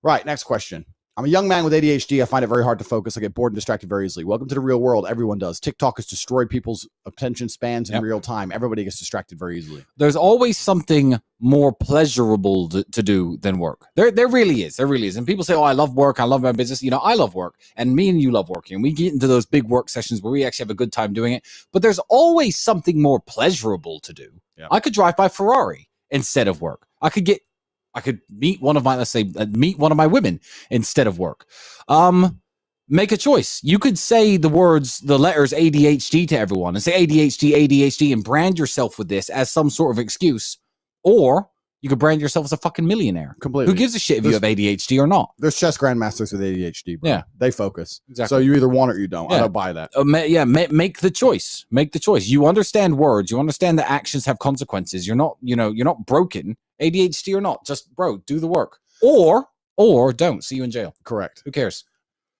Right, next question. I'm a young man with ADHD. I find it very hard to focus. I get bored and distracted very easily. Welcome to the real world. Everyone does. TikTok has destroyed people's attention spans in real time. Everybody gets distracted very easily. There's always something more pleasurable to do than work. There really is. There really is. And people say, oh, I love work. I love my business. You know, I love work. And me and you love working. And we get into those big work sessions where we actually have a good time doing it. But there's always something more pleasurable to do. Yeah. I could drive by Ferrari instead of work. I could meet one of my, let's say, meet one of my women instead of work. Make a choice. You could say the letters ADHD to everyone and say ADHD, and brand yourself with this as some sort of excuse. Or you could brand yourself as a fucking millionaire. Completely. Who gives a shit if you have ADHD or not? There's chess grandmasters with ADHD, bro. Yeah. They focus. Exactly. So you either want it or you don't. Yeah. I don't buy that. Make the choice. Make the choice. You understand words. You understand that actions have consequences. You're not broken. ADHD or not, just do the work, or don't. See you in jail. Correct. Who cares?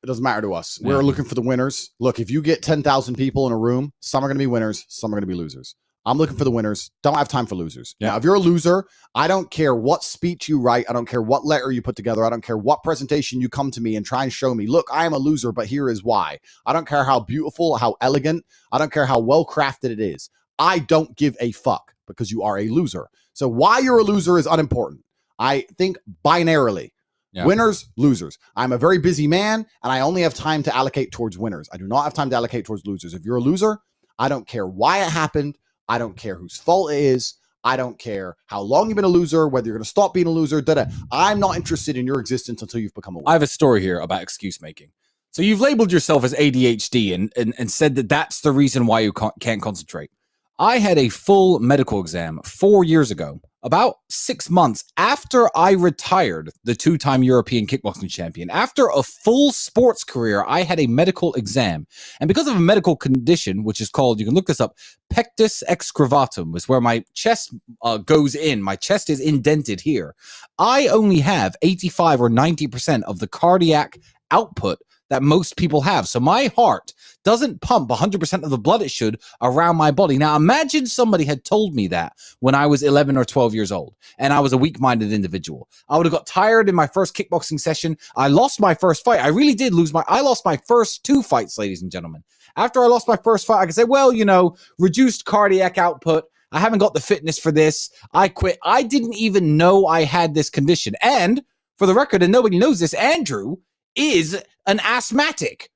It doesn't matter to us. We're looking for the winners. Look, if you get 10,000 people in a room, some are going to be winners, some are going to be losers. I'm looking for the winners. Don't have time for losers. Yeah. Now, if you're a loser, I don't care what speech you write. I don't care what letter you put together. I don't care what presentation you come to me and try and show me. Look, I am a loser, but here is why. I don't care how beautiful, how elegant. I don't care how well crafted it is. I don't give a fuck because you are a loser. So why you're a loser is unimportant. I think binarily. Yeah. Winners, losers. I'm a very busy man, and I only have time to allocate towards winners. I do not have time to allocate towards losers. If you're a loser, I don't care why it happened. I don't care whose fault it is. I don't care how long you've been a loser, whether you're going to stop being a loser. I'm not interested in your existence until you've become a winner. I have a story here about excuse making. So you've labeled yourself as ADHD and said that that's the reason why you can't concentrate. I had a full medical exam 4 years ago, about 6 months after I retired the 2-time European kickboxing champion. After a full sports career, I had a medical exam. And because of a medical condition, which is called, you can look this up, pectus excavatum, is where my chest goes in. My chest is indented here. I only have 85 or 90% of the cardiac output that most people have. So my heart doesn't pump 100% of the blood it should around my body. Now, imagine somebody had told me that when I was 11 or 12 years old and I was a weak-minded individual. I would have got tired in my first kickboxing session. I lost my first fight. I really did I lost my first 2 fights, ladies and gentlemen. After I lost my first fight, I could say, well, reduced cardiac output. I haven't got the fitness for this. I quit. I didn't even know I had this condition. And for the record, and nobody knows this, Andrew is an asthmatic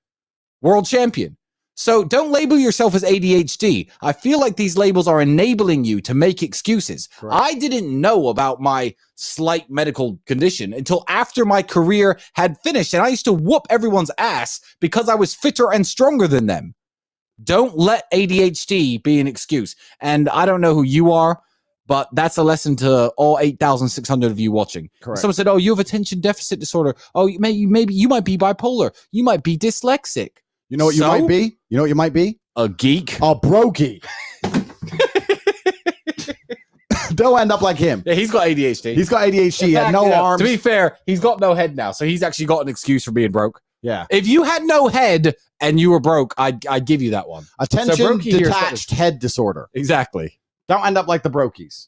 world champion. So don't label yourself as ADHD. I feel like these labels are enabling you to make excuses. Correct. I didn't know about my slight medical condition until after my career had finished, and I used to whoop everyone's ass because I was fitter and stronger than them. Don't let ADHD be an excuse. And I don't know who you are, but that's a lesson to all 8,600 of you watching. Correct. Someone said, oh, you have attention deficit disorder. Oh, maybe you might be bipolar. You might be dyslexic. You know what you might be? You know what you might be? A geek. A brokey. Don't end up like him. Yeah, he's got ADHD. He's got ADHD. He had no arms. To be fair, he's got no head now, so he's actually got an excuse for being broke. Yeah. If you had no head and you were broke, I'd give you that one. Attention detached head disorder. Exactly. Don't end up like the brokies.